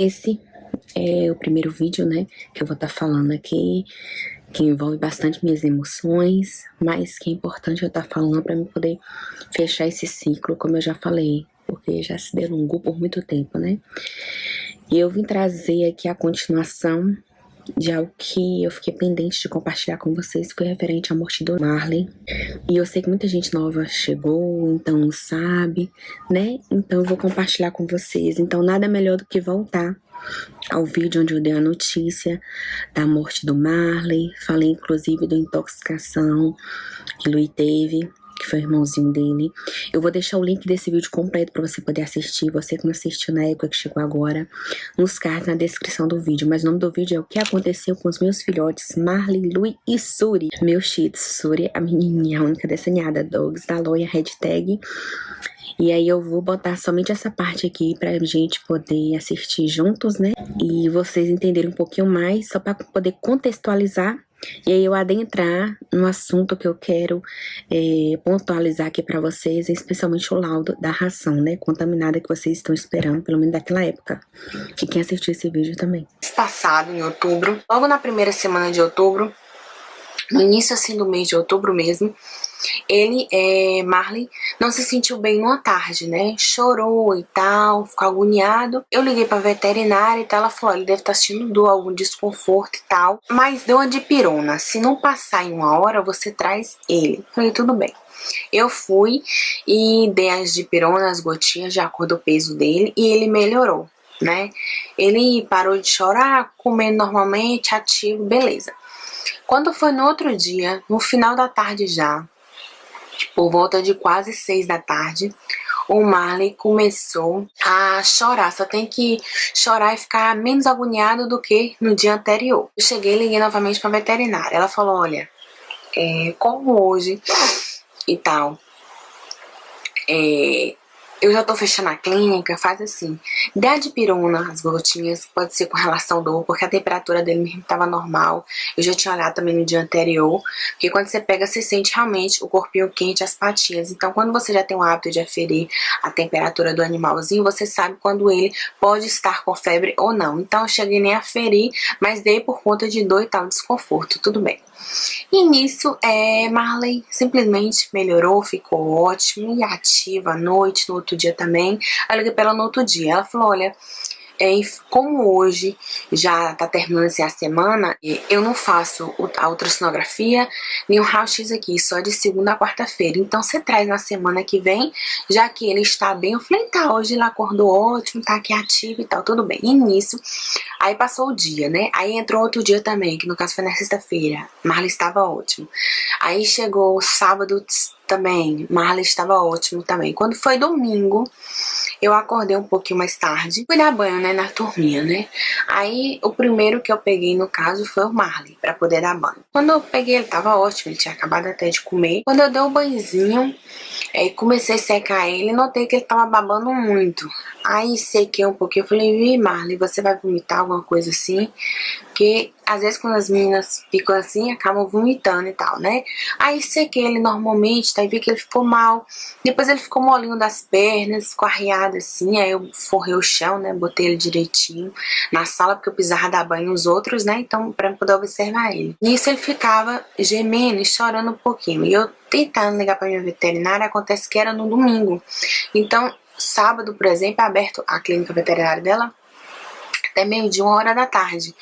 Esse é o primeiro vídeo, né, que eu vou estar falando aqui, que envolve bastante minhas emoções, mas que é importante eu estar falando para eu poder fechar esse ciclo, como eu já falei, porque já se delongou por muito tempo, né? E eu vim trazer aqui a continuação de algo que eu fiquei pendente de compartilhar com vocês, foi referente à morte do Marley. E eu sei que muita gente nova chegou, então não sabe, né? Então eu vou compartilhar com vocês. Então nada melhor do que voltar ao vídeo onde eu dei a notícia da morte do Marley. Falei inclusive da intoxicação que Luiz teve, que foi o irmãozinho dele. Eu vou deixar o link desse vídeo completo para você poder assistir, você que não assistiu na época que chegou agora, nos cards na descrição do vídeo. Mas o nome do vídeo é o que aconteceu com os meus filhotes, Marley, Lui e Suri. Meu shih tzu, Suri, a menininha, a única desenhada, Dogs da Loia, hashtag. E aí eu vou botar somente essa parte aqui pra gente poder assistir juntos, né? E vocês entenderem um pouquinho mais, só pra poder contextualizar. E aí eu adentrar no assunto que eu quero pontualizar aqui pra vocês, especialmente o laudo da ração, né, contaminada que vocês estão esperando, pelo menos daquela época. E quem assistiu esse vídeo também. Passado, em outubro, logo na primeira semana de outubro, no início assim do mês de outubro mesmo, Marley, não se sentiu bem numa tarde, né? Chorou e tal, ficou agoniado. Eu liguei pra veterinária e tal, ela falou, ele deve estar sentindo dor, algum desconforto e tal. Mas deu uma dipirona, se não passar em 1 hora, você traz ele. Falei, tudo bem. Eu fui e dei as dipironas, as gotinhas de acordo com o peso dele e ele melhorou, né? Ele parou de chorar, comendo normalmente, ativo, beleza. Quando foi no outro dia, no final da tarde já, por volta de quase 6 da tarde, o Marley começou a chorar. Só tem que chorar e ficar menos agoniado do que no dia anterior. Eu cheguei e liguei novamente para a veterinária. Ela falou, olha, como hoje e tal, eu já tô fechando a clínica, faz assim, dê a dipirona, as gotinhas, pode ser com relação à dor, porque a temperatura dele mesmo tava normal. Eu já tinha olhado também no dia anterior, porque quando você pega, você sente realmente o corpinho quente, as patinhas. Então, quando você já tem o hábito de aferir a temperatura do animalzinho, você sabe quando ele pode estar com febre ou não. Então, eu cheguei nem a aferir, mas dei por conta de dor e tal, desconforto, tudo bem. E nisso, Marley simplesmente melhorou, ficou ótimo e ativa à noite, no outro dia também. Eu liguei pra ela no outro dia, ela falou, olha, como hoje já tá terminando assim, a semana, eu não faço a ultrassonografia nem o raio-x aqui, só de segunda a quarta-feira. Então você traz na semana que vem, já que ele está bem. Eu falei, tá, hoje ele acordou ótimo, tá aqui ativo e tal, tudo bem. E nisso, aí passou o dia, né? Aí entrou outro dia também, que no caso foi na sexta-feira. Marley estava ótimo. Aí chegou sábado também, Marley estava ótimo também. Quando foi domingo, eu acordei um pouquinho mais tarde, fui dar banho, né, na turminha, né? Aí o primeiro que eu peguei no caso foi o Marley, pra poder dar banho. Quando eu peguei, ele tava ótimo, ele tinha acabado até de comer. Quando eu dei o banhozinho, comecei a secar ele, notei que ele tava babando muito. Aí sequei um pouquinho, eu falei, Marley, você vai vomitar alguma coisa assim? Porque às vezes quando as meninas ficam assim, acabam vomitando e tal, né? Aí sequei ele normalmente, tá? E vi que ele ficou mal. Depois ele ficou molinho das pernas, ficou arriado assim. Aí eu forrei o chão, né? Botei ele direitinho na sala, porque eu precisava dar banho nos outros, né? Então, pra poder observar ele. Nisso ele ficava gemendo e chorando um pouquinho. E eu tentando ligar pra minha veterinária, acontece que era no domingo. Então, sábado, por exemplo, é aberto a clínica veterinária dela até meio-dia, 1 hora da tarde.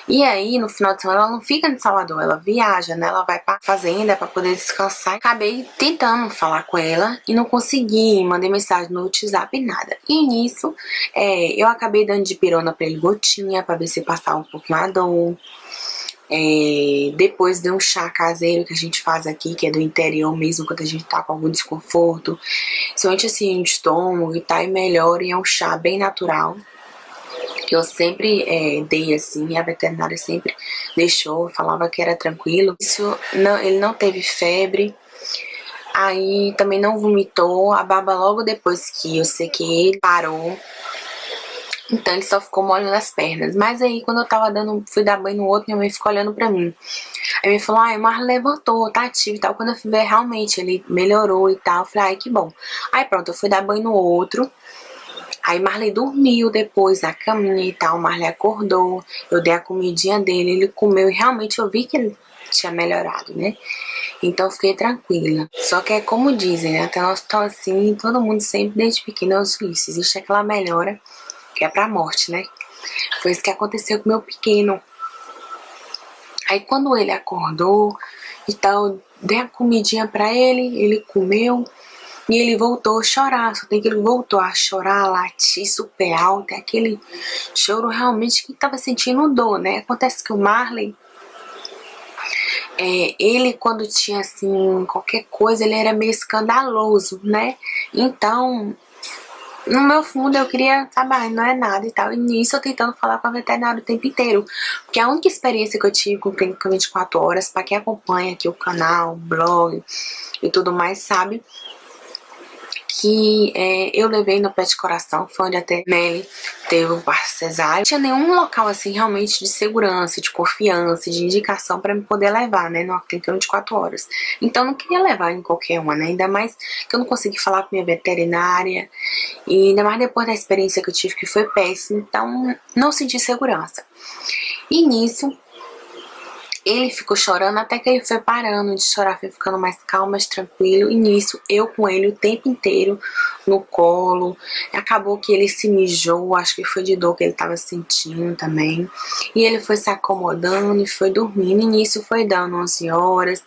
E aí, no final de semana, ela não fica em Salvador, ela viaja, né? Ela vai pra fazenda pra poder descansar. Acabei tentando falar com ela e não consegui, mandei mensagem no WhatsApp e nada. E nisso, eu acabei dando dipirona pra ele, gotinha, pra ver se passava um pouquinho a dor. Depois dei um chá caseiro que a gente faz aqui, que é do interior mesmo, quando a gente tá com algum desconforto, somente assim, de estômago e tal, e melhora, e é um chá bem natural, que eu sempre dei assim, e a veterinária sempre deixou, falava que era tranquilo. Isso, não, ele não teve febre, aí também não vomitou, a baba logo depois que eu sequei ele parou. Então ele só ficou molhando nas pernas. Mas aí quando eu tava fui dar banho no outro, minha mãe ficou olhando pra mim. Aí me falou, o Marley levantou, tá ativo e tal. Quando eu fui ver, realmente ele melhorou e tal. Eu falei, que bom. Aí pronto, eu fui dar banho no outro. Aí Marley dormiu depois na caminha e tal, Marley acordou, eu dei a comidinha dele, ele comeu e realmente eu vi que ele tinha melhorado, né? Então eu fiquei tranquila. Só que é como dizem, né? Até nós estamos assim, todo mundo sempre desde pequeno é isso. Existe aquela melhora que é pra morte, né? Foi isso que aconteceu com meu pequeno. Aí quando ele acordou e tal, dei a comidinha pra ele, ele comeu. E ele voltou a chorar, só tem que ele voltou a chorar, a latir super alto, aquele choro realmente que tava sentindo dor, né? Acontece que o Marley, ele quando tinha assim, qualquer coisa, ele era meio escandaloso, né? Então, no meu fundo eu queria, saber, não é nada e tal. E nisso eu tentando falar com a veterinária o tempo inteiro. Porque a única experiência que eu tive com Clínica 24 Horas, pra quem acompanha aqui o canal, o blog e tudo mais, sabe? Que eu levei no Pet Coração, foi onde até Nelly teve o parto cesáreo. Não tinha nenhum local assim realmente de segurança, de confiança, de indicação para me poder levar, né, no clínica 24 horas. Então eu não queria levar em qualquer uma, né, ainda mais que eu não consegui falar com minha veterinária, e ainda mais depois da experiência que eu tive, que foi péssima, então não senti segurança. E nisso, ele ficou chorando até que ele foi parando de chorar, foi ficando mais calmo, mais tranquilo. E nisso, eu com ele o tempo inteiro no colo. Acabou que ele se mijou, acho que foi de dor que ele estava sentindo também. E ele foi se acomodando e foi dormindo. E nisso foi dando 11 horas,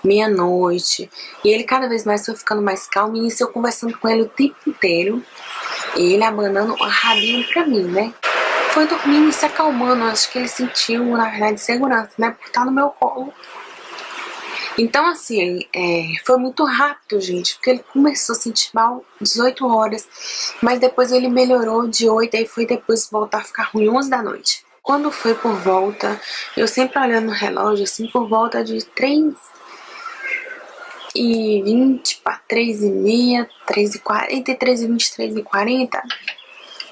meia-noite. E ele cada vez mais foi ficando mais calmo. E nisso eu conversando com ele o tempo inteiro. E ele abanando o rabinho pra mim, né? Foi dormindo e se acalmando, acho que ele sentiu, na verdade, segurança, né, por estar no meu colo. Então, assim, foi muito rápido, gente, porque ele começou a sentir mal 18 horas, mas depois ele melhorou de 8, aí foi depois voltar a ficar ruim 11 da noite. Quando foi por volta, eu sempre olhando no relógio, assim, por volta de 3h20 para 3h30, 3h40, entre 3h20 e 3h40,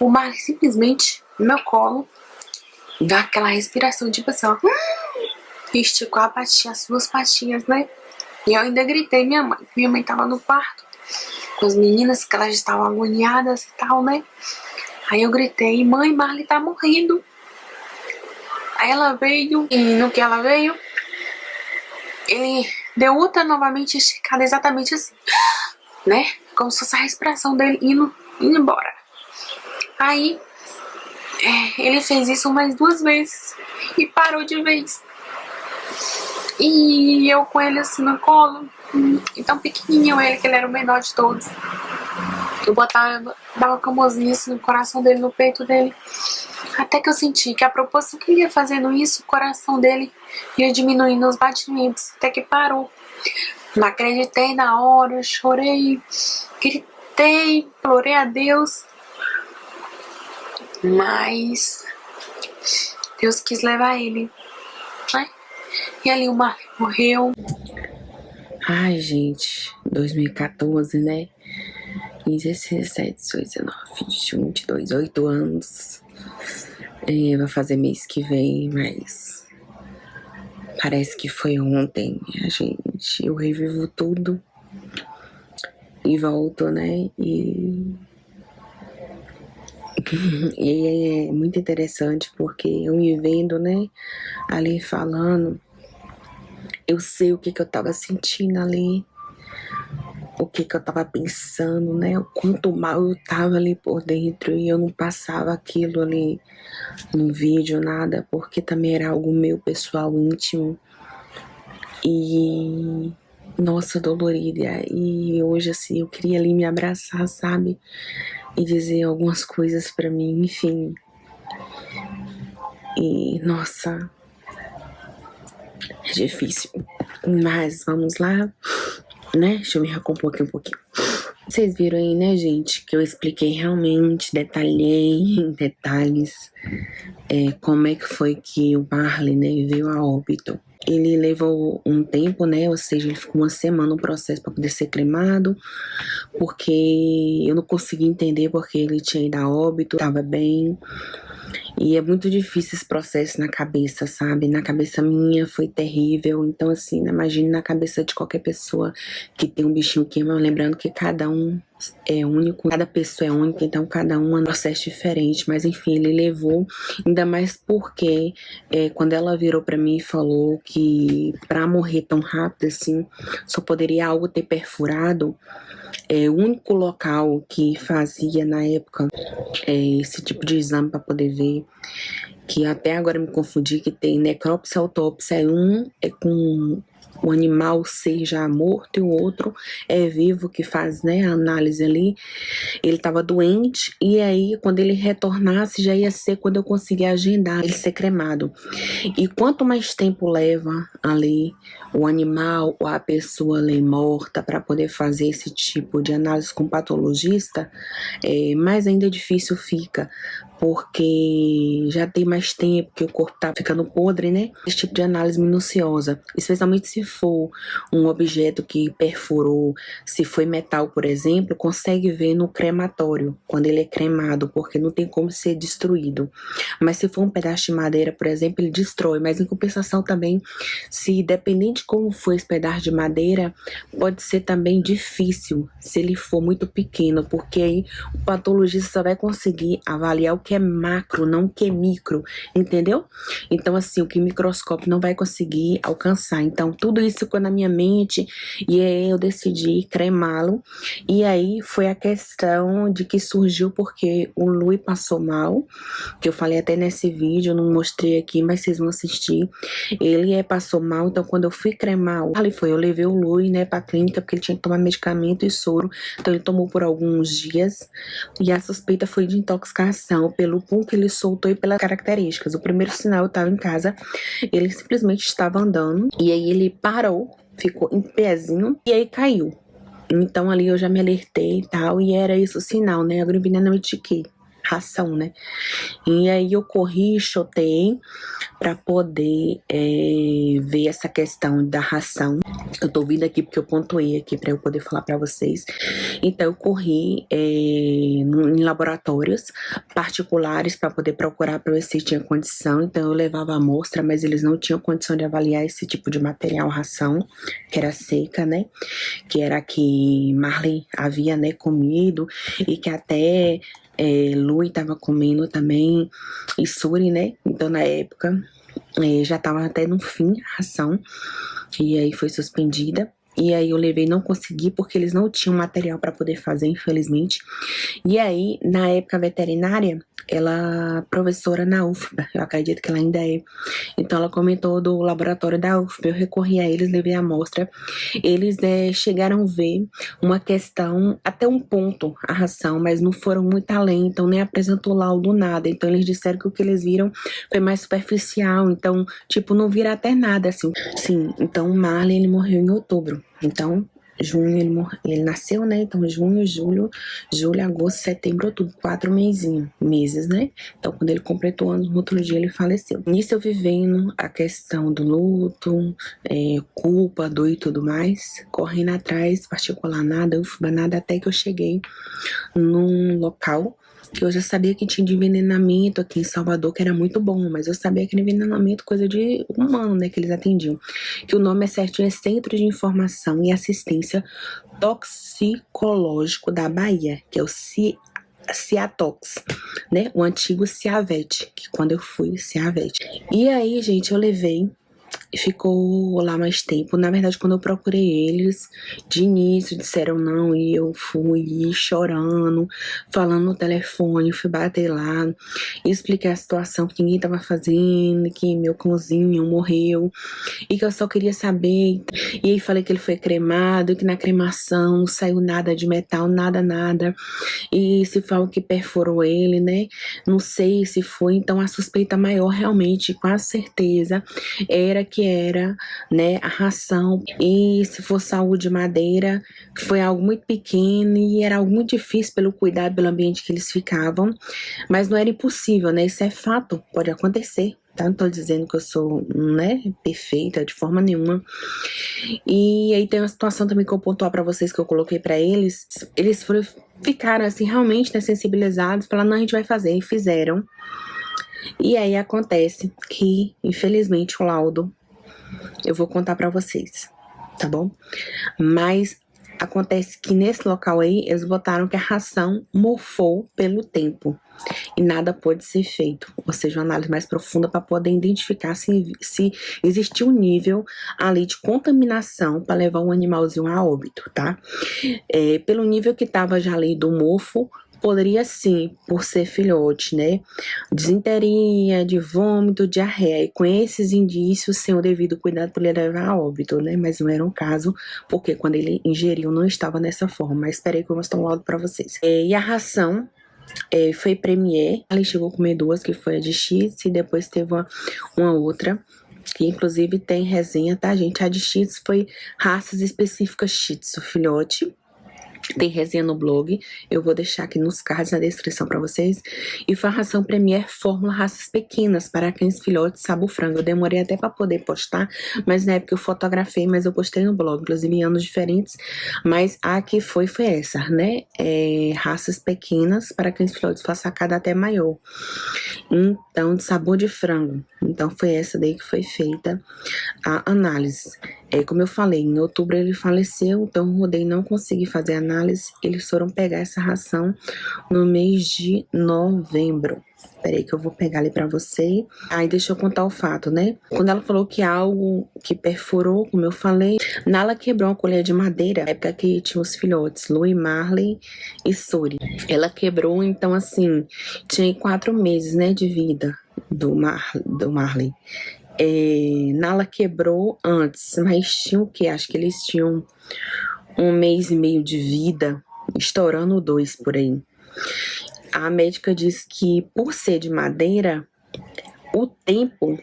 o Marley simplesmente no meu colo dá aquela respiração, tipo assim, ó, esticou a patinha, as duas patinhas, né? E eu ainda gritei minha mãe. Minha mãe tava no quarto com as meninas, que elas estavam agoniadas e tal, né? Aí eu gritei, mãe, Marley tá morrendo. Aí ela veio, e no que ela veio, ele deu outra novamente esticada, exatamente assim, né? Como se fosse a respiração dele indo embora. Aí ele fez isso mais 2 vezes e parou de vez. E eu com ele assim no colo, tão pequenininho ele, que ele era o menor de todos. Eu dava com a mãozinha assim no coração dele, no peito dele. Até que eu senti que a propósito que ele ia fazendo isso, o coração dele ia diminuindo os batimentos. Até que parou. Não acreditei na hora, eu chorei, gritei, implorei a Deus. Mas Deus quis levar ele, né? E ali o Marley morreu. Ai, gente, 2014, né? 16, 17, 18, 19, 21, 22, 8 anos. Vai fazer mês que vem, mas parece que foi ontem, a gente. Eu revivo tudo e volto, né? E é muito interessante porque eu me vendo, né, ali falando, eu sei o que eu tava sentindo ali, o que eu tava pensando, né, o quanto mal eu tava ali por dentro, e eu não passava aquilo ali no vídeo, nada, porque também era algo meu pessoal, íntimo, e nossa, dolorida. E hoje assim, eu queria ali me abraçar, sabe, e dizer algumas coisas pra mim, enfim. E nossa, é difícil, mas vamos lá, né? Deixa eu me recompor aqui um pouquinho. Vocês viram aí, né, gente, que eu expliquei realmente, detalhei em detalhes como é que foi que o Marley, né, veio a óbito. Ele levou um tempo, né, ou seja, ele ficou uma semana no processo para poder ser cremado, porque eu não consegui entender porque ele tinha ido a óbito, tava bem. E é muito difícil esse processo na cabeça, sabe? Na cabeça minha foi terrível. Então, assim, imagine na cabeça de qualquer pessoa que tem um bichinho queima, lembrando que cada um é único, cada pessoa é única, então cada um é um processo diferente. Mas enfim, ele levou, ainda mais porque quando ela virou pra mim e falou que pra morrer tão rápido assim, só poderia algo ter perfurado. O único local que fazia na época esse tipo de exame para poder ver, que até agora me confundi, que tem necrópsia e autópsia, um é com o animal ser já morto e o outro é vivo, que faz, né, a análise ali. Ele estava doente e aí quando ele retornasse já ia ser quando eu conseguir agendar ele ser cremado. E quanto mais tempo leva ali o animal ou a pessoa ali morta para poder fazer esse tipo de análise com patologista, mais ainda difícil fica, porque já tem mais tempo que o corpo tá ficando podre, né? Esse tipo de análise minuciosa, especialmente se for um objeto que perfurou, se foi metal, por exemplo, consegue ver no crematório, quando ele é cremado, porque não tem como ser destruído. Mas se for um pedaço de madeira, por exemplo, ele destrói, mas em compensação também, se dependente de como for esse pedaço de madeira, pode ser também difícil, se ele for muito pequeno, porque aí o patologista só vai conseguir avaliar o que é macro, não o que é micro, entendeu? Então, assim, o que o microscópio não vai conseguir alcançar. Então, tudo isso ficou na minha mente e aí eu decidi cremá-lo. E aí foi a questão de que surgiu porque o Lui passou mal, que eu falei até nesse vídeo, eu não mostrei aqui, mas vocês vão assistir. Ele passou mal, então quando eu fui cremar, eu levei o Lui, né, pra clínica, porque ele tinha que tomar medicamento e soro, então ele tomou por alguns dias, e a suspeita foi de intoxicação pelo pum que ele soltou e pelas características. O primeiro sinal, eu tava em casa, ele simplesmente estava andando, e aí ele parou, ficou em pezinho, e aí caiu. Então ali eu já me alertei e tal, e era isso o sinal, né, agora envenenamento de quê? Ração, né? E aí eu corri, chotei para poder ver essa questão da ração. Eu tô vindo aqui porque eu pontuei aqui para eu poder falar para vocês. Então eu corri em laboratórios particulares para poder procurar para ver se tinha condição. Então eu levava a amostra, mas eles não tinham condição de avaliar esse tipo de material ração, que era seca, né? Que era a que Marley havia, né, comido e que até Lui tava comendo também, e Suri, né? Então na época já tava até no fim a ração, e aí foi suspendida. E aí eu levei, não consegui, porque eles não tinham material para poder fazer, infelizmente. E aí, na época veterinária, ela professora na UFBA, eu acredito que ela ainda é. Então ela comentou do laboratório da UFBA, eu recorri a eles, levei a amostra. Eles chegaram a ver uma questão, até um ponto, a ração, mas não foram muito além, então nem apresentou laudo nada. Então eles disseram que o que eles viram foi mais superficial, então, tipo, não vira até nada, assim. Sim, então o Marley, ele morreu em outubro. Então, junho ele nasceu, né? Então, junho, julho, agosto, setembro, outubro, 4 meses, né? Então, quando ele completou anos, no outro dia ele faleceu. Nisso eu vivendo a questão do luto, culpa, dor e tudo mais, correndo atrás, particular nada, UFBA nada, até que eu cheguei num local que eu já sabia que tinha de envenenamento aqui em Salvador, que era muito bom, mas eu sabia que era envenenamento coisa de humano, né, que eles atendiam. Que o nome é certinho, é Centro de Informação e Assistência Toxicológico da Bahia, que é o Ciatox, né, o antigo Ciavet, que quando eu fui, Ciavet. E aí, gente, eu levei, ficou lá mais tempo. Na verdade, quando eu procurei eles, de início disseram não, e eu fui chorando, falando no telefone, fui bater lá, expliquei a situação que ninguém tava fazendo, que meu cãozinho morreu, e que eu só queria saber. E aí falei que ele foi cremado, e que na cremação não saiu nada de metal, nada. E se foi o que perfurou ele, né? Não sei se foi. Então a suspeita maior, realmente, com certeza, era, né, a ração. E se for saúde madeira, foi algo muito pequeno e era algo muito difícil pelo cuidado, pelo ambiente que eles ficavam. Mas não era impossível, né? Isso é fato, pode acontecer. Tá? Não tô dizendo que eu sou, né, perfeita de forma nenhuma. E aí tem uma situação também que eu pontuar pra vocês, que eu coloquei pra eles. Ficaram assim realmente, né, sensibilizados, falaram, não, a gente vai fazer, e fizeram. E aí acontece que, infelizmente, o laudo eu vou contar pra vocês, tá bom? Mas acontece que nesse local aí, eles botaram que a ração mofou pelo tempo e nada pôde ser feito, ou seja, uma análise mais profunda para poder identificar se existiu um nível ali de contaminação para levar um animalzinho a óbito, tá? Pelo nível que tava já ali do mofo, poderia sim, por ser filhote, né? Disenteria, de vômito, diarreia. E com esses indícios, sem o devido cuidado, poderia levar a óbito, né? Mas não era um caso, porque quando ele ingeriu não estava nessa forma. Mas esperei que eu vou mostrar um laudo para vocês. E a ração foi Premier. Ela chegou a comer duas, que foi a de X, e depois teve uma outra, que inclusive tem resenha, tá, gente? A de X foi raças específicas Shih Tzu filhote. Tem resenha no blog, eu vou deixar aqui nos cards na descrição pra vocês. E foi a ração Premier Fórmula Raças Pequenas para cães filhotes Sabo Frango. Eu demorei até pra poder postar, mas na época eu fotografei, mas eu postei no blog, inclusive em anos diferentes. Mas a que foi essa, né? Raças pequenas para cães filhotes, foi a sacada até maior. Então, de sabor de frango. Então foi essa daí que foi feita a análise. Como eu falei, em outubro ele faleceu, então o Rodei não consegui fazer análise. Eles foram pegar essa ração no mês de novembro. Peraí que eu vou pegar ali pra você. Aí deixa eu contar o fato, né? Quando ela falou que algo que perfurou, como eu falei, Nala quebrou uma colher de madeira, na época que tinha os filhotes, Louie, Marley e Suri. Ela quebrou, então assim, tinha 4 meses, né, de vida do Marley. Nala quebrou antes, mas tinha o quê? Acho que eles tinham 1 mês e meio de vida, estourando 2 por aí. A médica diz que por ser de madeira, o tempo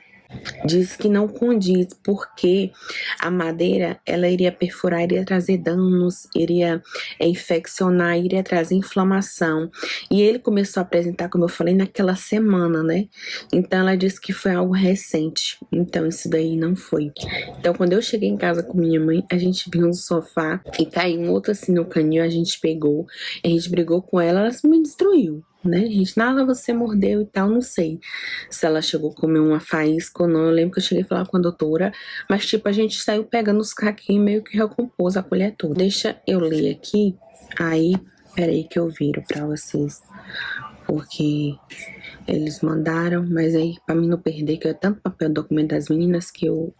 diz que não condiz, porque a madeira, ela iria perfurar, iria trazer danos, iria infeccionar, iria trazer inflamação. E ele começou a apresentar, como eu falei, naquela semana, né? Então ela disse que foi algo recente. Então isso daí não foi. Então quando eu cheguei em casa com minha mãe, a gente viu no sofá e caiu um outro assim no canil, a gente pegou, a gente brigou com ela, ela me destruiu, né, gente? Nada, você mordeu e tal, não sei se ela chegou a comer uma faísca ou não. Eu lembro que eu cheguei a falar com a doutora, mas tipo, a gente saiu pegando os caquinhos e meio que recompôs a colher toda. Deixa eu ler aqui, aí, peraí que eu viro pra vocês, porque eles mandaram, mas aí pra mim não perder, que é tanto papel do documento das meninas que eu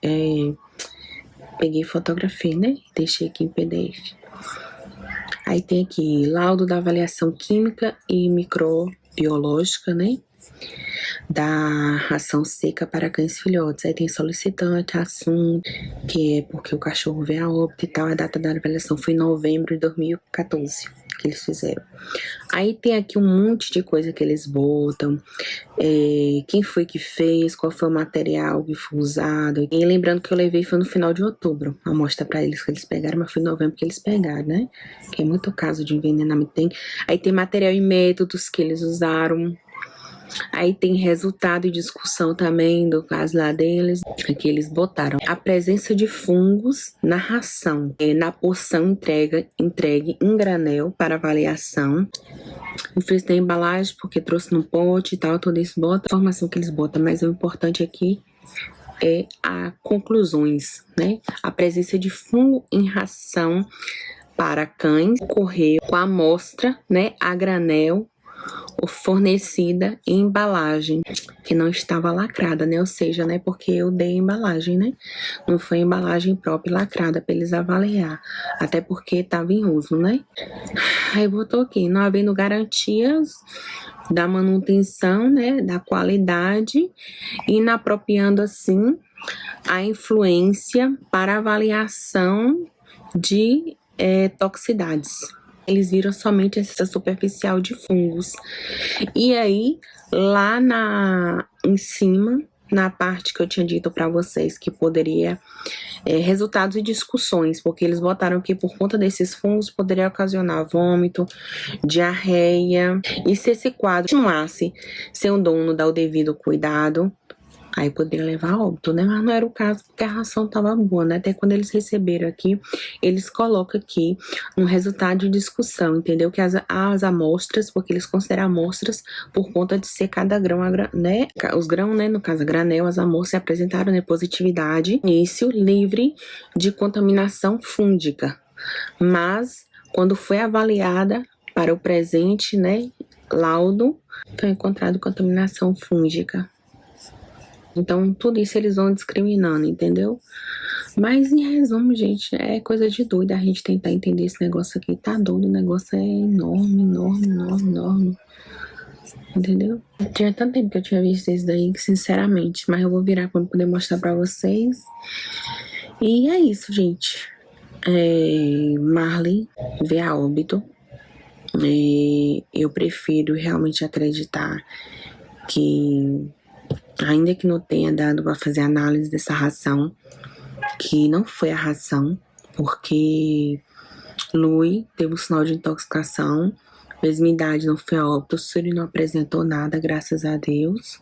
peguei e fotografei, né, deixei aqui em PDF. Aí tem aqui, laudo da avaliação química e microbiológica, né? Da ração seca para cães filhotes. Aí tem solicitante, assunto, que é porque o cachorro veio a óbito e tal. A data da avaliação foi em novembro de 2014 que eles fizeram. Aí tem aqui um monte de coisa que eles botam. Quem foi que fez, qual foi o material que foi usado. E lembrando que eu levei foi no final de outubro a amostra para eles que eles pegaram, mas foi em novembro que eles pegaram, né? Que é muito caso de envenenamento. Aí tem material e métodos que eles usaram. Aí tem resultado e discussão também do caso lá deles, que eles botaram a presença de fungos na ração, na porção entregue em granel para avaliação. Eu fiz da embalagem porque trouxe no pote e tal, todo isso bota a informação que eles botam, mas o importante aqui é as conclusões, né? A presença de fungo em ração para cães ocorreu com a amostra, né, a granel, fornecida em embalagem que não estava lacrada, né? Ou seja, né? Porque eu dei embalagem, né? Não foi embalagem própria lacrada para eles avaliar, até porque estava em uso, né? Aí botou aqui, não havendo garantias da manutenção, né? Da qualidade, inapropriando assim a influência para avaliação de toxicidades. Eles viram somente essa superficial de fungos. E aí, lá em cima, na parte que eu tinha dito para vocês que poderia resultados e discussões, porque eles botaram que por conta desses fungos poderia ocasionar vômito, diarreia, e se esse quadro continuasse sem o dono dar o devido cuidado, Aí poderia levar a óbito, né? Mas não era o caso, porque a ração tava boa, né? Até quando eles receberam aqui, eles colocam aqui no resultado de discussão, entendeu? Que as amostras, porque eles consideram amostras por conta de ser cada grão, né? Os grãos, né? No caso, a granel, as amostras apresentaram, né, positividade, início livre de contaminação fúngica. Mas, quando foi avaliada para o presente, né, laudo, foi encontrado contaminação fúngica. Então, tudo isso eles vão discriminando, entendeu? Mas, em resumo, gente, é coisa de doido a gente tentar entender esse negócio aqui. Tá doido, o negócio é enorme, enorme, enorme, enorme. Entendeu? Tinha tanto tempo que eu tinha visto isso daí, que, sinceramente. Mas eu vou virar pra poder mostrar pra vocês. E é isso, gente. Marley veio a óbito. Eu prefiro realmente acreditar que, ainda que não tenha dado para fazer análise dessa ração, que não foi a ração, porque Lui teve um sinal de intoxicação, mesma idade, não foi a óbito, Suri não apresentou nada, graças a Deus.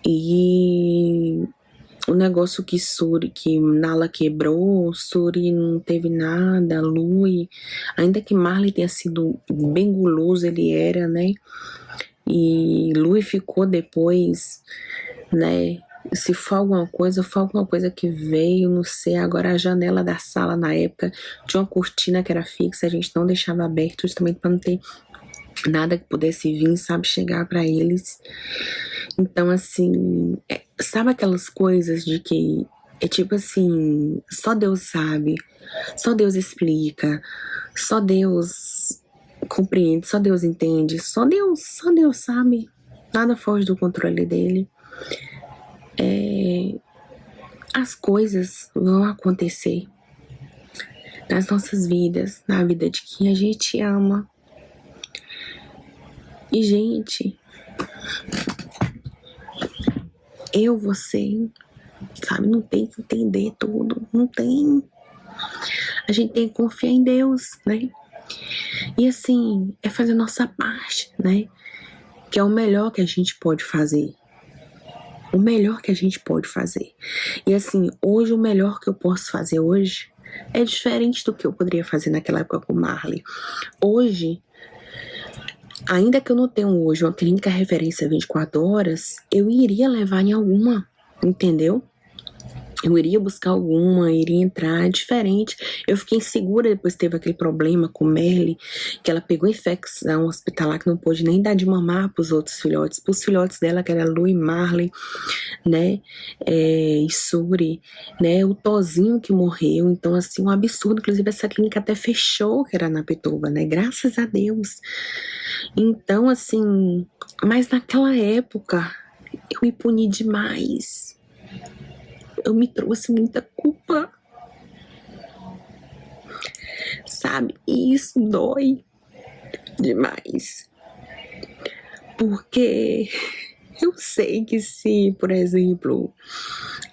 E o negócio que Nala quebrou, Suri não teve nada, Lui, ainda que Marley tenha sido bem guloso, ele era, né? E Lui ficou depois, né? Se for alguma coisa que veio, não sei. Agora a janela da sala na época tinha uma cortina que era fixa, a gente não deixava aberto, justamente para não ter nada que pudesse vir, sabe, chegar para eles. Então, assim, sabe aquelas coisas de que é tipo assim, só Deus sabe, só Deus explica, só Deus compreende, só Deus entende, só Deus sabe, nada foge do controle dele. As coisas vão acontecer nas nossas vidas, na vida de quem a gente ama. E, gente, você, sabe, não tem que entender tudo, não tem. A gente tem que confiar em Deus, né? E assim, é fazer a nossa parte, né? Que é o melhor que a gente pode fazer. O melhor que a gente pode fazer. E assim, hoje o melhor que eu posso fazer hoje é diferente do que eu poderia fazer naquela época com Marley. Hoje, ainda que eu não tenha hoje uma clínica referência 24 horas, eu iria levar em alguma, entendeu? Eu iria buscar alguma, iria entrar, diferente. Eu fiquei insegura, depois teve aquele problema com Merle, que ela pegou infecção hospitalar, que não pôde nem dar de mamar pros outros filhotes. Pros filhotes dela, que era Lu e Marley, né, e Suri, né, o Tozinho que morreu. Então, assim, um absurdo. Inclusive, essa clínica até fechou, que era na Pituba, né, graças a Deus. Então, assim, mas naquela época, eu me puni demais. Eu me trouxe muita culpa, sabe? E isso dói demais. Porque eu sei que se, por exemplo,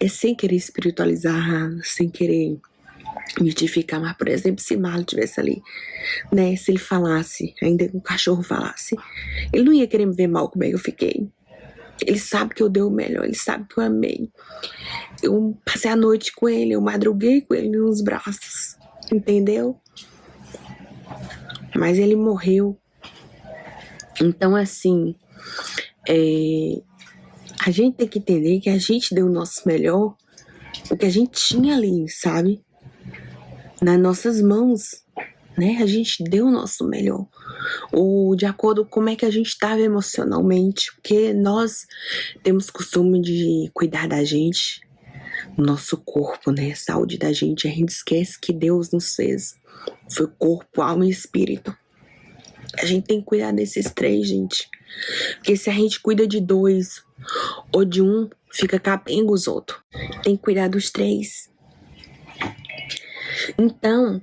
sem querer espiritualizar, sem querer mitificar, mas, por exemplo, se Marley estivesse ali, né? Se ele falasse, ainda que o cachorro falasse, ele não ia querer me ver mal como é que eu fiquei. Ele sabe que eu dei o melhor, ele sabe que eu amei. Eu passei a noite com ele, eu madruguei com ele nos braços, entendeu? Mas ele morreu. Então, assim, a gente tem que entender que a gente deu o nosso melhor, o que a gente tinha ali, sabe? Nas nossas mãos, né? A gente deu o nosso melhor. Ou de acordo com como é que a gente estava emocionalmente, porque nós temos costume de cuidar da gente, nosso corpo, né? A saúde da gente. A gente esquece que Deus nos fez. Foi corpo, alma e espírito. A gente tem que cuidar desses três, gente. Porque se a gente cuida de dois ou de um, fica capenga os outros. Tem que cuidar dos três. Então,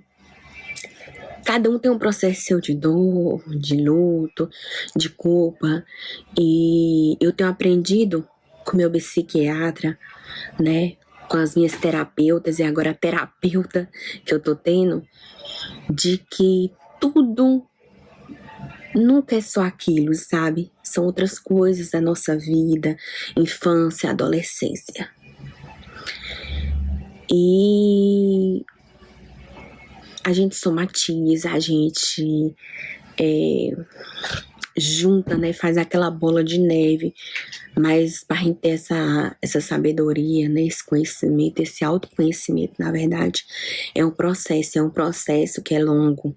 cada um tem um processo seu de dor, de luto, de culpa. E eu tenho aprendido com meu psiquiatra, né? Com as minhas terapeutas e agora a terapeuta que eu tô tendo, de que tudo nunca é só aquilo, sabe? São outras coisas da nossa vida, infância, adolescência. E a gente somatiza, a gente junta, né? Faz aquela bola de neve. Mas para a gente ter essa sabedoria, né? Esse conhecimento, esse autoconhecimento, na verdade, é um processo que é longo.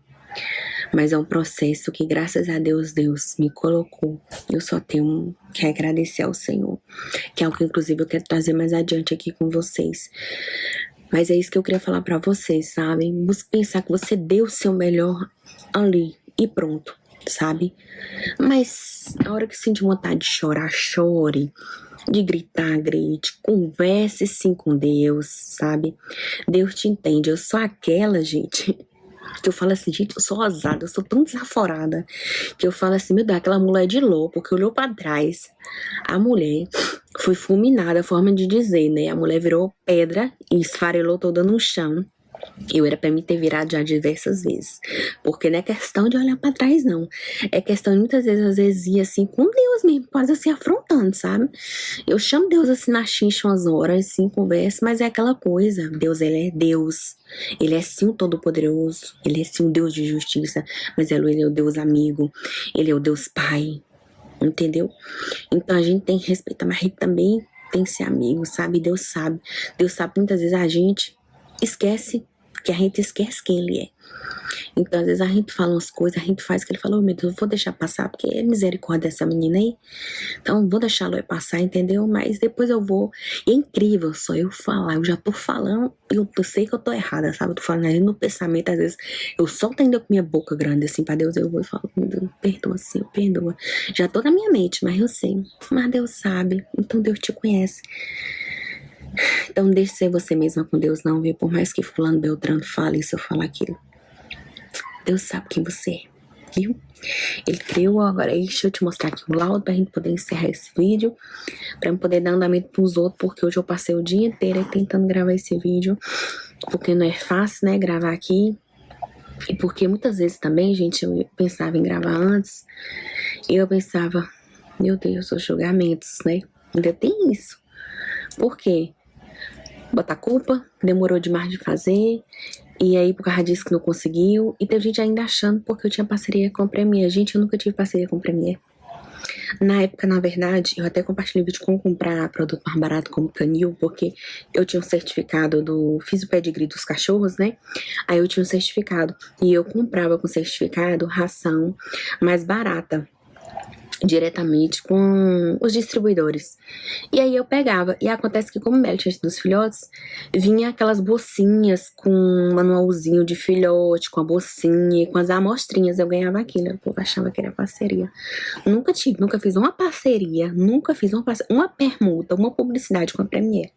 Mas é um processo que, graças a Deus, Deus me colocou. Eu só tenho que agradecer ao Senhor. Que é algo que, inclusive, eu quero trazer mais adiante aqui com vocês. Mas é isso que eu queria falar pra vocês, sabe? Busque pensar que você deu o seu melhor ali e pronto, sabe? Mas a hora que sente vontade de chorar, chore. De gritar, grite. Converse sim com Deus, sabe? Deus te entende. Eu sou aquela, gente, que eu falo assim, gente, eu sou ousada, eu sou tão desaforada, que eu falo assim, meu Deus, aquela mulher de louco, porque olhou pra trás, a mulher foi fulminada, a forma de dizer, né? A mulher virou pedra e esfarelou toda no chão. Eu era pra me ter virado já diversas vezes. Porque não é questão de olhar pra trás, não. É questão de muitas vezes, às vezes, ir assim com Deus mesmo, quase assim afrontando, sabe? Eu chamo Deus assim na chincha umas horas, assim, converso, mas é aquela coisa. Deus, ele é Deus. Ele é sim o Todo-Poderoso. Ele é sim um Deus de justiça. Mas ele é o Deus amigo. Ele é o Deus Pai. Entendeu? Então a gente tem que respeitar, mas a gente também tem que ser amigo, sabe? Deus sabe. Deus sabe que muitas vezes a gente esquece, que a gente esquece quem ele é. Então, às vezes a gente fala umas coisas, a gente faz o que ele falou, meu Deus, eu vou deixar passar, porque é misericórdia dessa menina aí. Então, vou deixar ela passar, entendeu? Mas depois eu vou. E é incrível só eu falar, eu já tô falando, eu sei que eu tô errada, sabe? Eu tô falando ali no pensamento, às vezes, eu só entendo com minha boca grande, assim, pra Deus, eu vou e falo, meu Deus, perdoa, Senhor, perdoa. Já tô na minha mente, mas eu sei. Mas Deus sabe, então Deus te conhece. Então, deixe ser você mesma com Deus, não, viu? Por mais que fulano Beltrano fale isso, eu falo aquilo. Deus sabe quem você é, viu? Ele criou, agora deixa eu te mostrar aqui o laudo pra gente poder encerrar esse vídeo, pra eu poder dar andamento pros outros, porque hoje eu passei o dia inteiro tentando gravar esse vídeo, porque não é fácil, né, gravar aqui, e porque muitas vezes também, gente, eu pensava em gravar antes, e eu pensava, meu Deus, os julgamentos, né, ainda tem isso. Por quê? Botar culpa, demorou demais de fazer, e aí por causa disso que não conseguiu, e teve gente ainda achando porque eu tinha parceria com a Premiere. Gente, eu nunca tive parceria com a Premiere. Na época, na verdade, eu até compartilhei vídeo com comprar produto mais barato como Canil, porque eu tinha um certificado fiz o pedigree dos cachorros, né? Aí eu tinha um certificado, e eu comprava com certificado ração mais barata, diretamente com os distribuidores. E aí eu pegava, e acontece que como o Melchett dos filhotes, vinha aquelas bolsinhas com um manualzinho de filhote, com a bolsinha, com as amostrinhas, eu ganhava aquilo, o povo achava que era parceria. Nunca fiz uma parceria, uma permuta, uma publicidade com a Premiere.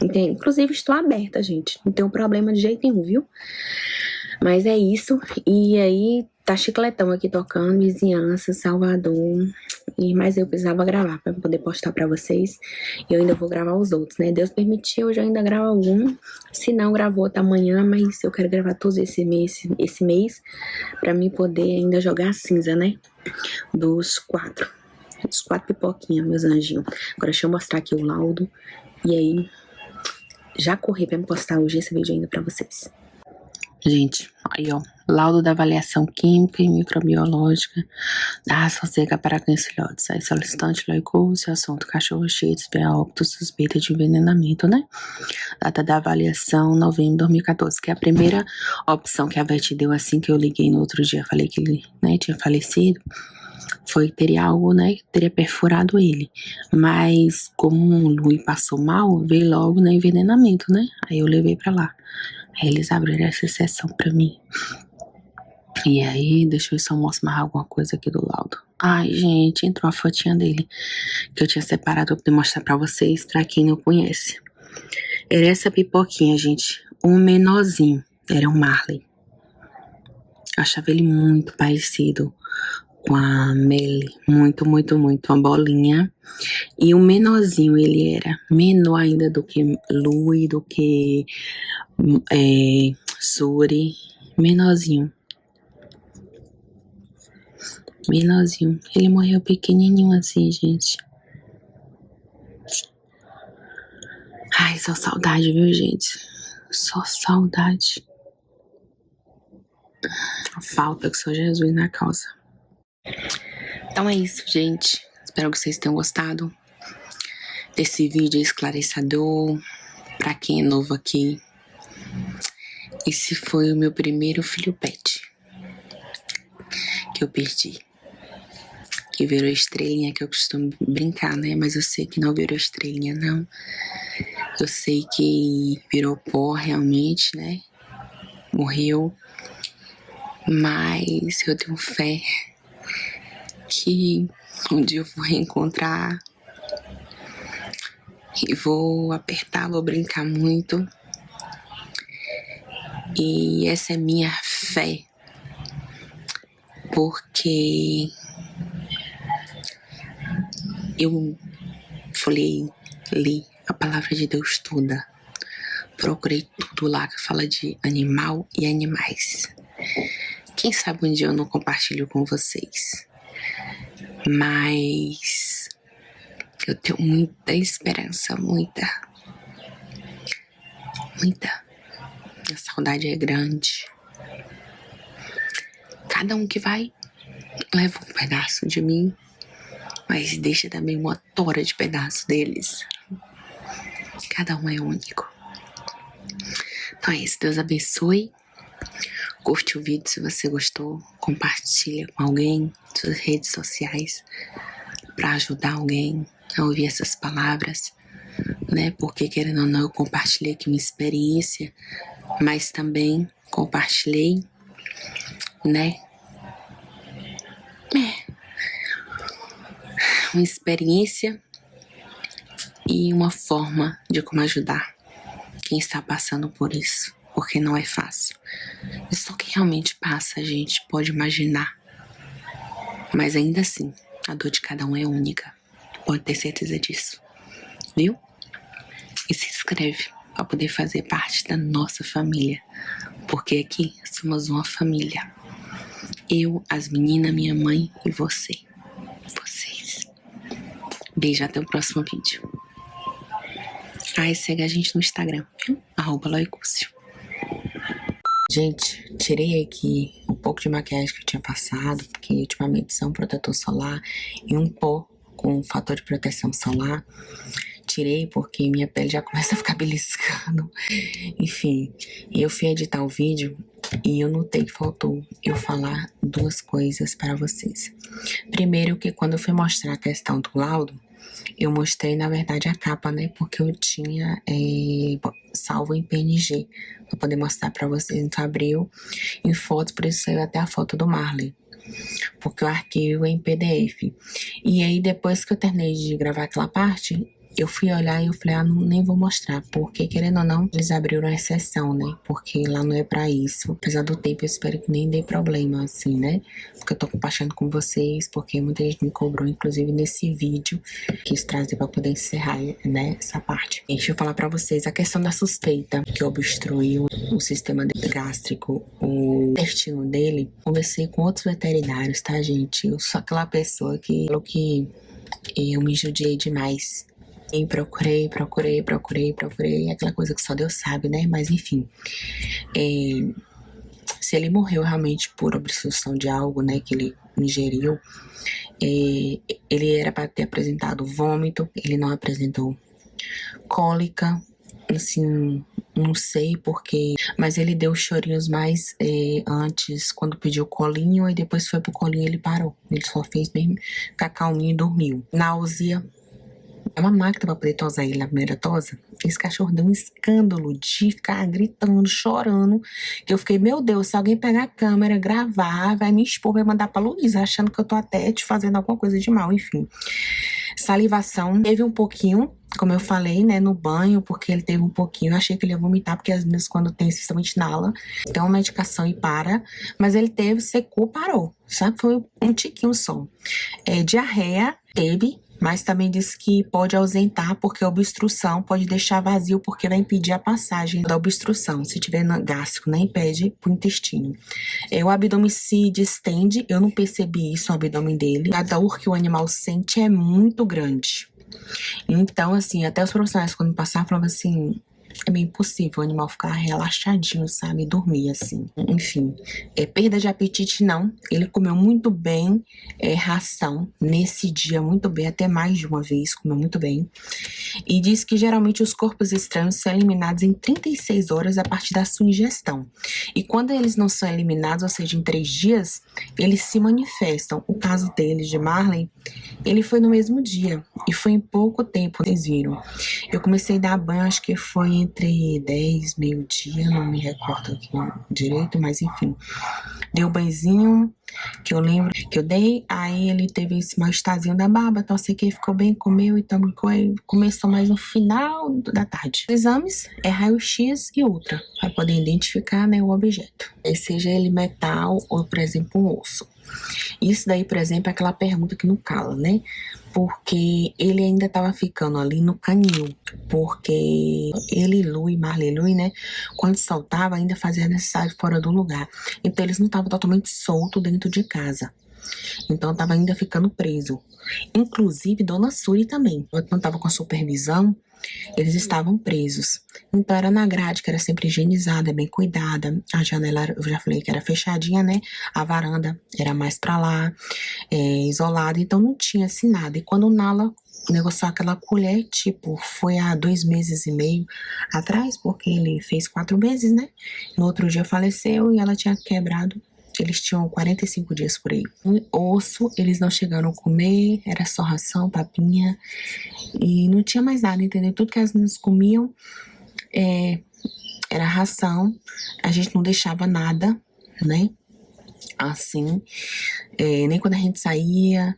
Entende? Inclusive estou aberta, gente, não tenho problema de jeito nenhum, viu? Mas é isso, e aí tá chicletão aqui tocando, vizinhança, Salvador, mas eu precisava gravar pra poder postar pra vocês, e eu ainda vou gravar os outros, né? Deus permitiu, hoje eu ainda gravo algum, se não gravou até amanhã, mas eu quero gravar todos esse mês pra mim poder ainda jogar a cinza, né? Dos quatro pipoquinhas, meus anjinhos. Agora deixa eu mostrar aqui o laudo, e aí já corri pra me postar hoje esse vídeo ainda pra vocês. Gente, aí ó, laudo da avaliação química e microbiológica da raça seca para cães filhotes. Aí solicitante leucose, assunto cachorro cheio de óbito, suspeita de envenenamento, né? Data da avaliação, novembro de 2014, que é a primeira opção que a Vet deu assim que eu liguei no outro dia, falei que ele, né, tinha falecido. Foi que teria algo, né, que teria perfurado ele. Mas como o Lui passou mal, veio logo, né, envenenamento, né? Aí eu levei pra lá. Aí eles abriram essa exceção pra mim. E aí, deixa eu só mostrar alguma coisa aqui do laudo. Ai, gente, entrou a fotinha dele, que eu tinha separado pra poder mostrar pra vocês, pra quem não conhece. Era essa pipoquinha, gente, um menorzinho, era um Marley. Eu achava ele muito parecido com a Melly, muito, uma bolinha. E o menorzinho, ele era menor ainda do que Lui, do que Suri, menorzinho. Menorzinho. Ele morreu pequenininho assim, gente. Ai, só saudade, viu, gente? Só saudade. A falta que só Jesus na causa. Então é isso, gente. Espero que vocês tenham gostado desse vídeo esclarecedor. Pra quem é novo aqui, esse foi o meu primeiro filho pet que eu perdi. Que virou estrelinha, que eu costumo brincar, né? Mas eu sei que não virou estrelinha, não. Eu sei que virou pó realmente, né? Morreu. Mas eu tenho fé que um dia eu vou reencontrar e vou apertar, vou brincar muito. E essa é minha fé, porque eu li a palavra de Deus toda, procurei tudo lá que fala de animal e animais. Quem sabe um dia eu não compartilho com vocês, mas eu tenho muita esperança, muita. A saudade é grande. Cada um que vai leva um pedaço de mim, mas deixa também uma tora de pedaço deles. Cada um é único. Então é isso, Deus abençoe. Curte o vídeo se você gostou, compartilha com alguém, suas redes sociais, para ajudar alguém a ouvir essas palavras, né? Porque querendo ou não, eu compartilhei aqui uma experiência, mas também compartilhei, né? Uma experiência e uma forma de como ajudar quem está passando por isso, porque não é fácil. E só quem realmente passa, a gente pode imaginar. Mas ainda assim, a dor de cada um é única. Pode ter certeza disso. Viu? E se inscreve para poder fazer parte da nossa família. Porque aqui somos uma família. Eu, as meninas, minha mãe e você. Vocês. Beijo, até o próximo vídeo. E segue a gente no Instagram, viu? @loicúcio. Gente, tirei aqui um pouco de maquiagem que eu tinha passado, porque ultimamente são protetor solar e um pó com fator de proteção solar. Tirei porque minha pele já começa a ficar beliscando. Enfim, eu fui editar o vídeo e eu notei que faltou eu falar duas coisas para vocês. Primeiro, que quando eu fui mostrar a questão do laudo, eu mostrei, na verdade, a capa, né? Porque eu tinha salvo em PNG para poder mostrar para vocês. Então, abriu em fotos, por isso saiu até a foto do Marley. Porque o arquivo é em PDF. E aí, depois que eu terminei de gravar aquela parte, eu fui olhar e eu falei, nem vou mostrar, porque querendo ou não, eles abriram a exceção, né? Porque lá não é pra isso. Apesar do tempo, eu espero que nem dê problema, assim, né? Porque eu tô compartilhando com vocês, porque muita gente me cobrou, inclusive nesse vídeo, quis trazer pra poder encerrar, né, essa parte. Deixa eu falar pra vocês a questão da suspeita que obstruiu o sistema gástrico, o intestino dele. Conversei com outros veterinários, tá, gente? Eu sou aquela pessoa que falou que eu me judiei demais. E procurei, aquela coisa que só Deus sabe, né? Mas enfim, se ele morreu realmente por obstrução de algo, né, que ele ingeriu, ele era para ter apresentado vômito, ele não apresentou. Cólica, assim, não sei porquê, mas ele deu chorinhos mais antes, quando pediu colinho, e depois foi pro colinho e ele parou. Ele só fez mesmo ficar calminho e dormiu. Náusea. É uma máquina pra poder tosar ele na primeira tosa. Esse cachorro deu um escândalo de ficar gritando, chorando. Que eu fiquei, meu Deus, se alguém pegar a câmera, gravar, vai me expor, vai mandar pra Luísa, achando que eu tô até te fazendo alguma coisa de mal, enfim. Salivação, teve um pouquinho, como eu falei, né, no banho, porque ele teve um pouquinho. Eu achei que ele ia vomitar, porque às vezes quando tem, especialmente inala, tem uma medicação e para. Mas ele teve, secou, parou, sabe? Foi um tiquinho só. Diarreia, teve. Mas também diz que pode ausentar porque a obstrução pode deixar vazio porque vai impedir a passagem da obstrução. Se tiver gástrico, né, impede pro intestino. O abdômen se distende, eu não percebi isso, o abdômen dele. A dor que o animal sente é muito grande. Então, assim, até os profissionais quando passaram falavam assim, é meio impossível o animal ficar relaxadinho, sabe? Dormir assim. Enfim, perda de apetite não. Ele comeu muito bem ração nesse dia, muito bem, até mais de uma vez, comeu muito bem. E diz que geralmente os corpos estranhos são eliminados em 36 horas a partir da sua ingestão. E quando eles não são eliminados, ou seja, em 3 dias, eles se manifestam. O caso dele, de Marley, ele foi no mesmo dia. E foi em pouco tempo, vocês viram. Eu comecei a dar banho, acho que foi entre 10, meio-dia, não me recordo aqui direito, mas enfim. Deu banhozinho, que eu lembro que eu dei, aí ele teve esse mal-estarzinho da barba, então sei que ele ficou bem, comeu, então começou mais no final da tarde. Os exames é raio-x e ultra, para poder identificar, né, o objeto. Seja ele metal ou, por exemplo, um osso. Isso daí, por exemplo, é aquela pergunta que não cala, né? Porque ele ainda tava ficando ali no canil. Porque ele, Marley e Lui, né? Quando soltava, ainda fazia necessário fora do lugar. Então, eles não estavam totalmente soltos dentro de casa. Então, tava ainda ficando preso. Inclusive, Dona Suri também. Quando tava com a supervisão, eles estavam presos. Então era na grade, que era sempre higienizada, bem cuidada. A janela, eu já falei que era fechadinha, né? A varanda era mais pra lá, isolada. Então não tinha assim nada. E quando o Nala negociou aquela colher, tipo, foi há 2 meses e meio atrás, porque ele fez 4 meses, né? No outro dia faleceu e ela tinha quebrado. Eles tinham 45 dias por aí. O osso, eles não chegaram a comer, era só ração, papinha. E não tinha mais nada, entendeu? Tudo que as meninas comiam era ração. A gente não deixava nada, né? Assim, nem quando a gente saía,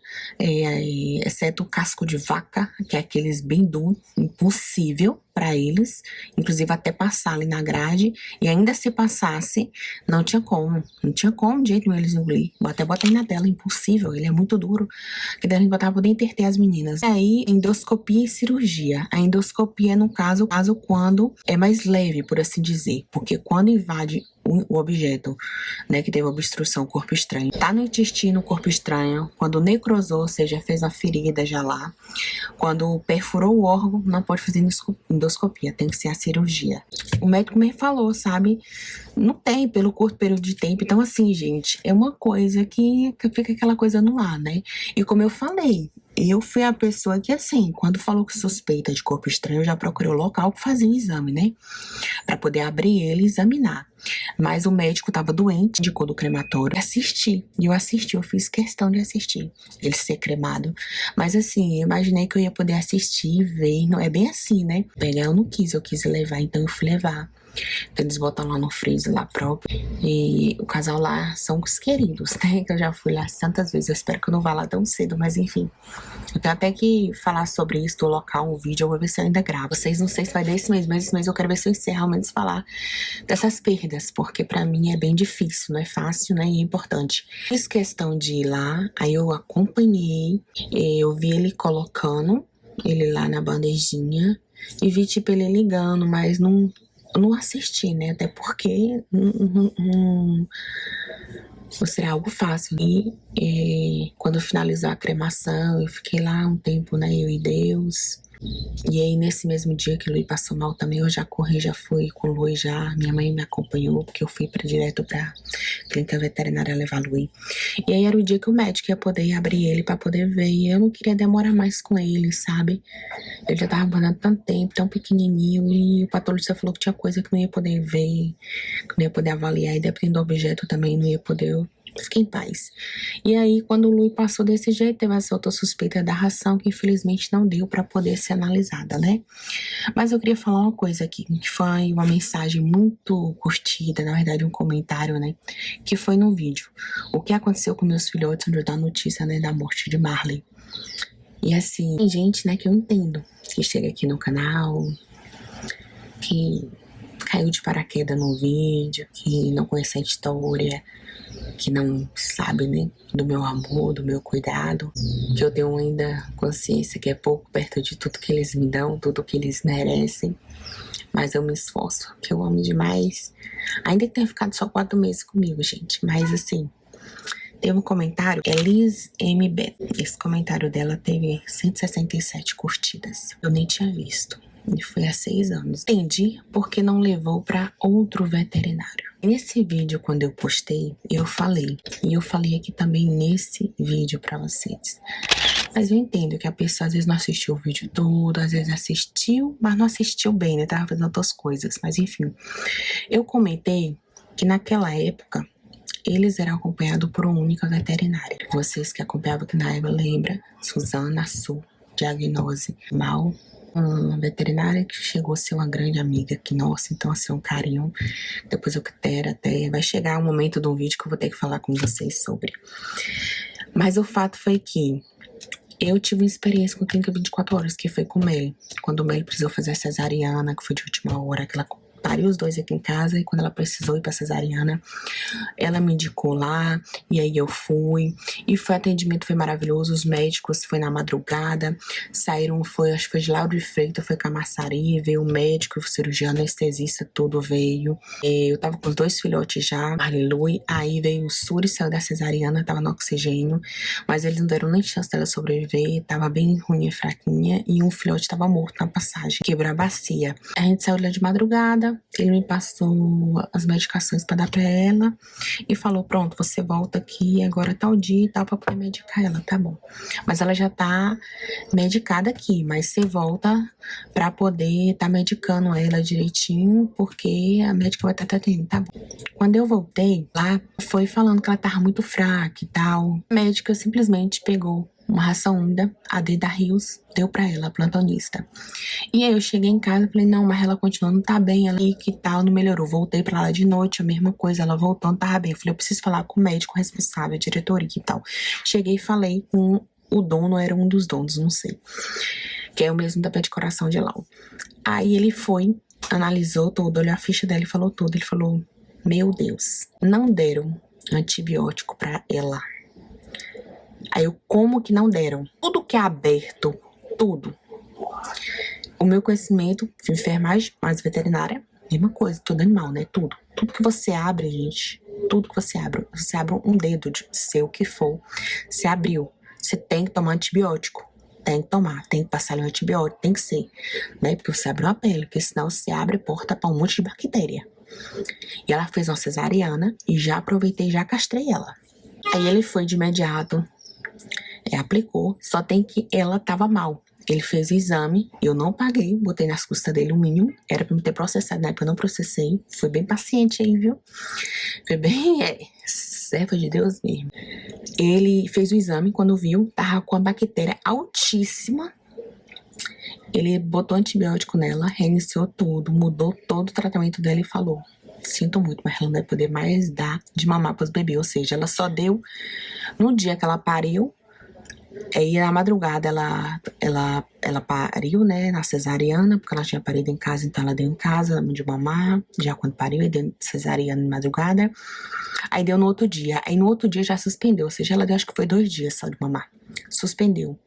exceto o casco de vaca, que é aqueles bem duros, impossível para eles, inclusive até passar ali na grade, e ainda se passasse, não tinha como de jeito nenhum eles engolir. Até botei na tela, impossível, ele é muito duro, que daí a gente botava pra poder interter as meninas. E aí, endoscopia e cirurgia. A endoscopia, no caso quando é mais leve, por assim dizer, porque quando invade o objeto, né, que teve obstrução, corpo estranho, tá no intestino, corpo estranho, quando necrosou, ou seja, fez uma ferida já lá, quando perfurou o órgão, não pode fazer endoscopia, tem que ser a cirurgia. O médico me falou, sabe, não tem, pelo curto período de tempo. Então assim, gente, é uma coisa que fica aquela coisa no ar, né? E como eu falei, eu fui a pessoa que, assim, quando falou que suspeita de corpo estranho, eu já procurei o local que fazia o exame, né? Pra poder abrir ele e examinar. Mas o médico tava doente, indicou do crematório. Eu fiz questão de assistir ele ser cremado. Mas assim, eu imaginei que eu ia poder assistir e ver. Não é bem assim, né? Pegar eu não quis, eu quis levar, então eu fui levar. Então eles botam lá no freezer, lá próprio. E o casal lá são os queridos, né? Que eu já fui lá tantas vezes. Eu espero que eu não vá lá tão cedo, mas enfim. Eu tenho até que falar sobre isso do local, um vídeo. Eu vou ver se eu ainda gravo. Vocês não sei se vai dar esse mês, mas esse mês eu quero ver se eu encerro, ao menos falar dessas perdas. Porque pra mim é bem difícil, não é fácil, né? E é importante. Fiz questão de ir lá, aí eu acompanhei. Eu vi ele colocando ele lá na bandejinha. E vi, tipo, ele ligando, mas não assisti, né? Até porque não seria algo fácil. E quando finalizou a cremação, eu fiquei lá um tempo, né? Eu e Deus. E aí, nesse mesmo dia que o Lui passou mal também, eu já corri, já fui com o Lui já. Minha mãe me acompanhou, porque eu fui direto pra clínica veterinária levar o Lui. E aí era o dia que o médico ia poder abrir ele pra poder ver. E eu não queria demorar mais com ele, sabe? Ele já tava mandando tanto tempo, tão pequenininho. E o patologista falou que tinha coisa que não ia poder ver, que não ia poder avaliar. E dependendo do objeto também, não ia poder. Fiquei em paz. E aí, quando o Lui passou desse jeito, teve essa outra suspeita da ração, que infelizmente não deu pra poder ser analisada, né? Mas eu queria falar uma coisa aqui, que foi uma mensagem muito curtida, na verdade um comentário, né? Que foi no vídeo. O que aconteceu com meus filhotes, onde eu dou a notícia, né, da morte de Marley. E assim, tem gente, né, que eu entendo, que chega aqui no canal, que caiu de paraquedas no vídeo, que não conhece a história, que não sabe, né, do meu amor, do meu cuidado, que eu tenho ainda consciência que é pouco perto de tudo que eles me dão, tudo que eles merecem, mas eu me esforço, que eu amo demais. Ainda que tenha ficado só 4 meses comigo, gente, mas assim, teve um comentário, é Liz M. Beto. Esse comentário dela teve 167 curtidas. Eu nem tinha visto. E foi há 6 anos. Entendi porque não levou para outro veterinário. Nesse vídeo, quando eu postei, eu falei. E eu falei aqui também nesse vídeo para vocês. Mas eu entendo que a pessoa às vezes não assistiu o vídeo todo, às vezes assistiu, mas não assistiu bem, né? Tava fazendo outras coisas. Mas enfim, eu comentei que naquela época, eles eram acompanhados por uma única veterinária. Vocês que acompanhavam aqui na época lembram, Suzana Su, diagnose mal. Uma veterinária que chegou a ser uma grande amiga, que nossa, então assim, um carinho. Depois eu quero até, vai chegar um momento do vídeo que eu vou ter que falar com vocês sobre. Mas o fato foi que eu tive uma experiência com clínica 24 horas, que foi com o Mel. Quando o Mel precisou fazer a cesariana, que foi de última hora, que ela pariu os 2 aqui em casa, e quando ela precisou ir pra cesariana, ela me indicou lá, e aí eu fui, e o atendimento foi maravilhoso, os médicos foi na madrugada, saíram, acho que foi de Lauro de Freitas, foi com a Massari, veio o médico, o cirurgião, anestesista, tudo veio, eu tava com os 2 filhotes já, aleluia, aí veio o Suri, saiu da cesariana, tava no oxigênio, mas eles não deram nem chance dela sobreviver, tava bem ruim e fraquinha, e um filhote tava morto na passagem, quebrou a bacia. A gente saiu lá de madrugada, ele me passou as medicações pra dar pra ela e falou, pronto, você volta aqui agora tal dia e tal pra poder medicar ela, tá bom. Mas ela já tá medicada aqui, mas você volta pra poder tá medicando ela direitinho, porque a médica vai estar atendendo, tá bom. Quando eu voltei lá, foi falando que ela tava muito fraca e tal. A médica simplesmente pegou uma ração úmida, a da Rios, deu pra ela, a plantonista. E aí eu cheguei em casa e falei, não, mas ela continua, não tá bem, ela que tal, não melhorou. Voltei pra lá de noite, a mesma coisa, ela voltou, não tava bem. Eu falei, eu preciso falar com o médico responsável, diretoria e tal. Cheguei e falei com o dono, era um dos donos, não sei, que é o mesmo da Pé de Coração de Lau. Aí ele foi, analisou tudo, olhou a ficha dela e falou tudo. Ele falou, meu Deus, não deram antibiótico pra ela. Aí eu, como que não deram? Tudo que é aberto, tudo. O meu conhecimento de enfermagem, mais veterinária, mesma coisa, todo animal, né? Tudo. Tudo que você abre, gente, tudo que você abre um dedo de ser o que for, você abriu, você tem que tomar antibiótico. Tem que tomar, tem que passar ali um antibiótico, tem que ser, né? Porque você abre uma pele, porque senão você abre porta para um monte de bactéria. E ela fez uma cesariana e já aproveitei e já castrei ela. Aí ele foi de imediato, aplicou, só tem que ela tava mal. Ele fez o exame, eu não paguei, botei nas custas dele o mínimo, era pra me ter processado, na época eu não processei, foi bem paciente aí, viu? Foi bem, serva de Deus mesmo. Ele fez o exame, quando viu, tava com a bactéria altíssima, ele botou antibiótico nela, reiniciou tudo, mudou todo o tratamento dela e falou, sinto muito, mas ela não vai poder mais dar de mamar pros bebês, ou seja, ela só deu no dia que ela pariu. Aí na madrugada ela pariu, né, na cesariana, porque ela tinha parido em casa, então ela deu em casa, ela de mamar, já quando pariu, aí deu cesariana de madrugada, aí deu no outro dia, aí no outro dia já suspendeu, ou seja, ela deu acho que foi 2 dias só de mamar, suspendeu.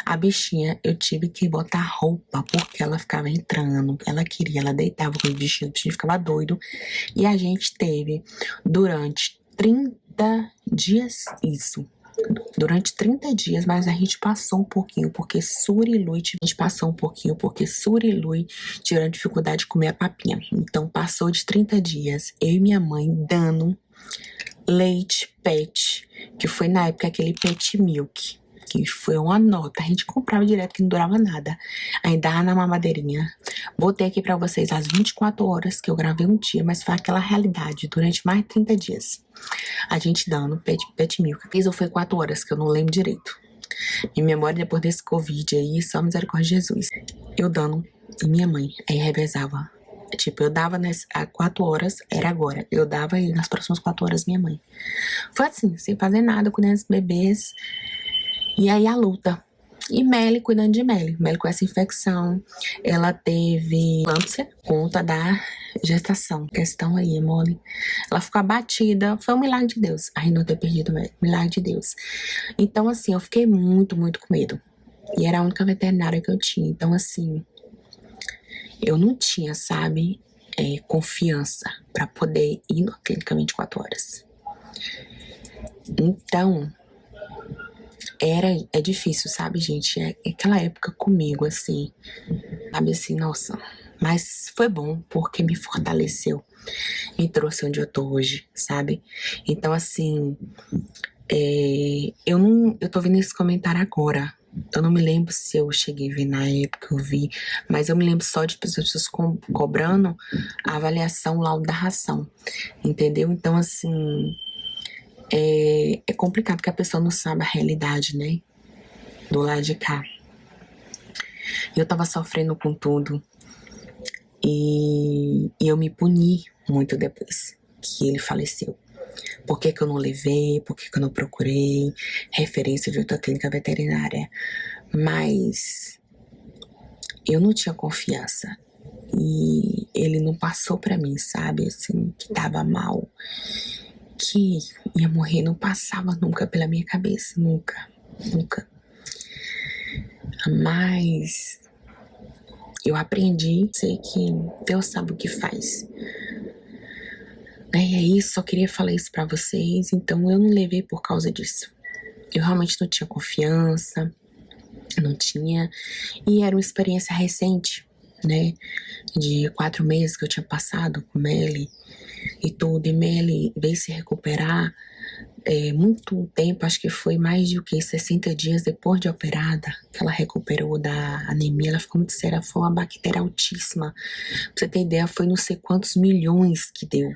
A bichinha, eu tive que botar roupa, porque ela ficava entrando, ela queria, ela deitava com o bichinho ficava doido, e a gente teve durante 30 dias isso. Durante 30 dias, mas a gente passou um pouquinho, porque Suri e Lui tiveram dificuldade de comer a papinha. Então, passou de 30 dias, eu e minha mãe dando leite pet, que foi na época aquele pet milk, que foi uma nota, a gente comprava direto que não durava nada. Ainda dava na mamadeirinha. Botei aqui pra vocês as 24 horas que eu gravei um dia, mas foi aquela realidade, durante mais de 30 dias. A gente dando pet milk. Fiz ou foi 4 horas, que eu não lembro direito. Minha memória depois desse Covid aí, só misericórdia de Jesus. Eu dando, e minha mãe, aí revezava. Tipo, eu dava a 4 horas, era agora. Eu dava e nas próximas 4 horas minha mãe. Foi assim, sem fazer nada, cuidando dos bebês. E aí a luta. E Melly cuidando de Melly. Melly com essa infecção, ela teve eclâmpsia por conta da gestação. Questão aí, mole. Ela ficou abatida. Foi um milagre de Deus. Aí não ter perdido Melly. Milagre de Deus. Então, assim, eu fiquei muito, muito com medo. E era a única veterinária que eu tinha. Então, assim, eu não tinha, sabe, confiança pra poder ir na clínica 24 horas. Então, é difícil, sabe, gente? É aquela época comigo, assim, sabe, assim, nossa. Mas foi bom, porque me fortaleceu, me trouxe onde eu tô hoje, sabe? Então, assim, eu tô vendo esse comentário agora. Eu não me lembro se eu cheguei a ver na época, eu vi, mas eu me lembro só de pessoas cobrando a avaliação, o laudo da ração, entendeu? Então, assim, é complicado que a pessoa não sabe a realidade, né? Do lado de cá. Eu tava sofrendo com tudo. E eu me puni muito depois que ele faleceu. Por que eu não levei? Por que eu não procurei referência de outra clínica veterinária? Mas eu não tinha confiança. E ele não passou pra mim, sabe? Assim, que tava mal. Que ia morrer, não passava nunca pela minha cabeça. Nunca. Nunca. Mas eu aprendi, sei que Deus sabe o que faz. E é isso, só queria falar isso pra vocês. Então eu não levei por causa disso. Eu realmente não tinha confiança, não tinha. E era uma experiência recente, né? De 4 meses que eu tinha passado com Melly e tudo. E Melly veio se recuperar muito tempo, acho que foi mais de 60 dias depois de operada, que ela recuperou da anemia. Ela ficou muito séria, foi uma bactéria altíssima. Pra você ter ideia, foi não sei quantos milhões que deu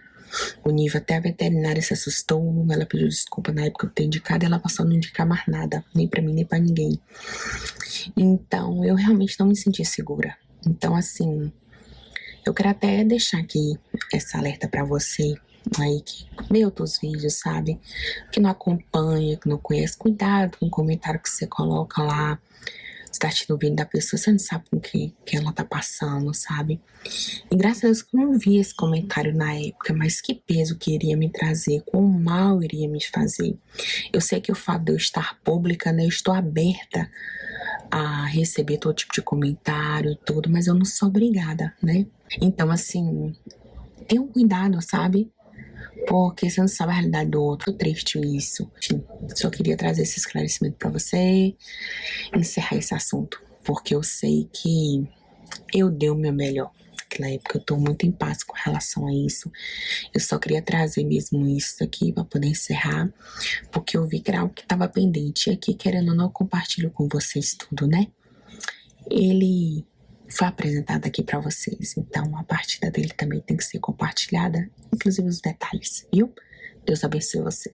o nível. Até a veterinária se assustou, ela pediu desculpa na época que eu tenho indicado, e ela passou a não indicar mais nada, nem pra mim, nem pra ninguém. Então, eu realmente não me sentia segura. Então, assim, eu quero até deixar aqui essa alerta pra você aí que vê outros vídeos, sabe? Que não acompanha, que não conhece. Cuidado com o comentário que você coloca lá. Você tá assistindo o vídeo da pessoa, você não sabe com o que ela tá passando, sabe? E graças a Deus que eu não vi esse comentário na época, mas que peso que iria me trazer, quão mal iria me fazer. Eu sei que o fato de eu estar pública, né, eu estou aberta a receber todo tipo de comentário e tudo, mas eu não sou obrigada, né? Então, assim, tenham cuidado, sabe? Porque você não sabe a realidade do outro. Triste isso. Enfim, só queria trazer esse esclarecimento pra você, encerrar esse assunto, porque eu sei que eu dei o meu melhor naquela época. Eu tô muito em paz com relação a isso. Eu só queria trazer mesmo isso aqui pra poder encerrar, porque eu vi que era algo que tava pendente. E aqui, querendo ou não, eu compartilho com vocês tudo, né? Ele foi apresentado aqui pra vocês, então a partida dele também tem que ser compartilhada, inclusive os detalhes, viu? Deus abençoe você.